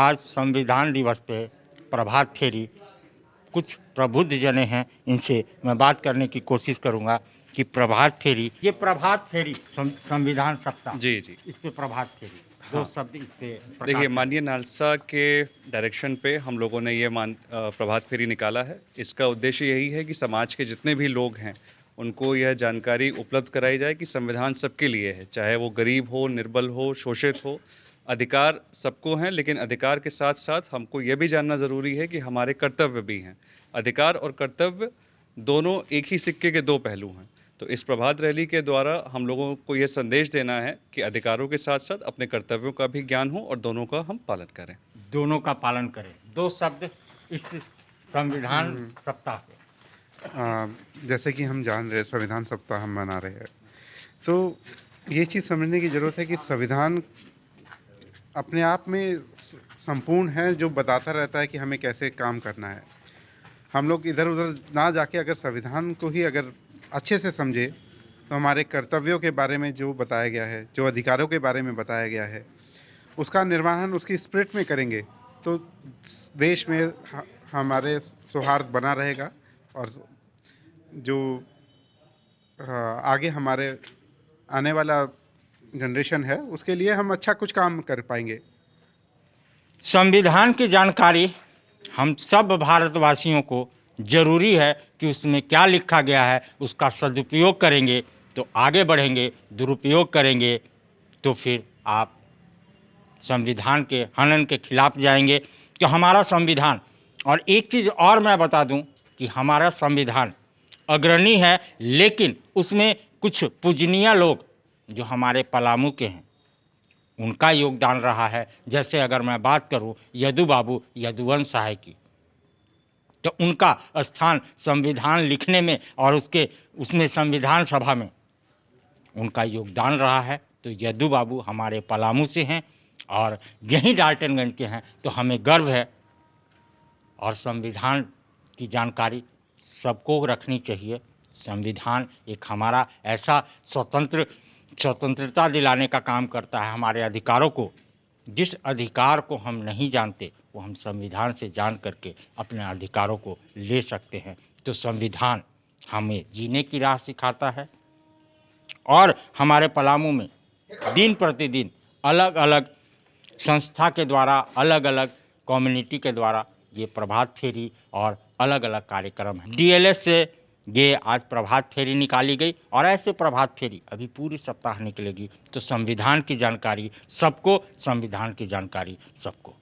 आज संविधान दिवस पे प्रभात फेरी कुछ प्रबुद्ध जने हैं, इनसे मैं बात करने की कोशिश करूंगा कि प्रभात फेरी, ये प्रभात फेरी संविधान सप्ताह, जी, जी। इस पे प्रभात फेरी दो हाँ। शब्द इस पे देखिए, प्रकाश माननीय नालसा के डायरेक्शन पे हम लोगों ने ये प्रभात फेरी निकाला है। इसका उद्देश्य यही है कि समाज के जितने भी लोग हैं, उनको यह जानकारी उपलब्ध कराई जाए कि संविधान सबके लिए है, चाहे वो गरीब हो, निर्बल हो, शोषित हो। अधिकार सबको हैं, लेकिन अधिकार के साथ-साथ हमको ये भी जानना ज़रूरी है कि हमारे कर्तव्य भी हैं। अधिकार और कर्तव्य दोनों एक ही सिक्के के दो पहलू हैं। तो इस प्रभात रैली के द्वारा हम लोगों को ये संदेश देना है कि अधिकारों के साथ-साथ अपने कर्तव्यों का भी ज्ञान हो और दोनों का हम पालन करें। दोनों का पालन करें, दो शब्द इस संविधान सप्ताह पे। जैसे कि हम जान रहे हैं संविधान सप्ताह हम मना रहे हैं, तो ये चीज़ समझने की ज़रूरत है कि संविधान अपने आप में संपूर्ण है, जो बताता रहता है कि हमें कैसे काम करना है। हम लोग इधर-उधर ना जाके अगर संविधान को ही अगर अच्छे से समझे, तो हमारे कर्तव्यों के बारे में जो बताया गया है, जो अधिकारों के बारे में बताया गया है, उसका निर्वहन उसकी स्पिरिट में करेंगे, तो देश में हमारे सौहार्द बना रहेगा और जो आगे हमारे आने वाला जनरेशन है, उसके लिए हम अच्छा कुछ काम कर पाएंगे। संविधान की जानकारी हम सब भारतवासियों को जरूरी है कि उसमें क्या लिखा गया है उसका सदुपयोग करेंगे तो आगे बढ़ेंगे, दुरुपयोग करेंगे तो फिर आप संविधान के हनन के खिलाफ जाएंगे। कि हमारा संविधान, और एक चीज़ और मैं बता दूं कि हमारा संविधान अग्रणी है, लेकिन उसमें कुछ पूजनीय लोग जो हमारे पलामू के हैं उनका योगदान रहा है। जैसे अगर मैं बात करूं यदु बाबू यदुवंश सहाय की, तो उनका स्थान संविधान लिखने में और उसमें संविधान सभा में उनका योगदान रहा है। तो यदु बाबू हमारे पलामू से हैं और यहीं डाल्टनगंज के हैं, तो हमें गर्व है। और संविधान की जानकारी सबको रखनी चाहिए। संविधान एक हमारा ऐसा स्वतंत्रता दिलाने का काम करता है हमारे अधिकारों को। जिस अधिकार को हम नहीं जानते वो हम संविधान से जान करके अपने अधिकारों को ले सकते हैं। तो संविधान हमें जीने की राह सिखाता है। और हमारे पलामू में दिन प्रतिदिन अलग अलग संस्था के द्वारा, अलग अलग कम्युनिटी के द्वारा ये प्रभात फेरी और अलग अलग कार्यक्रम हैं। डीएलएस से ये आज प्रभात फेरी निकाली गई और ऐसे प्रभात फेरी अभी पूरी सप्ताह निकलेगी। तो संविधान की जानकारी सबको, संविधान की जानकारी सबको।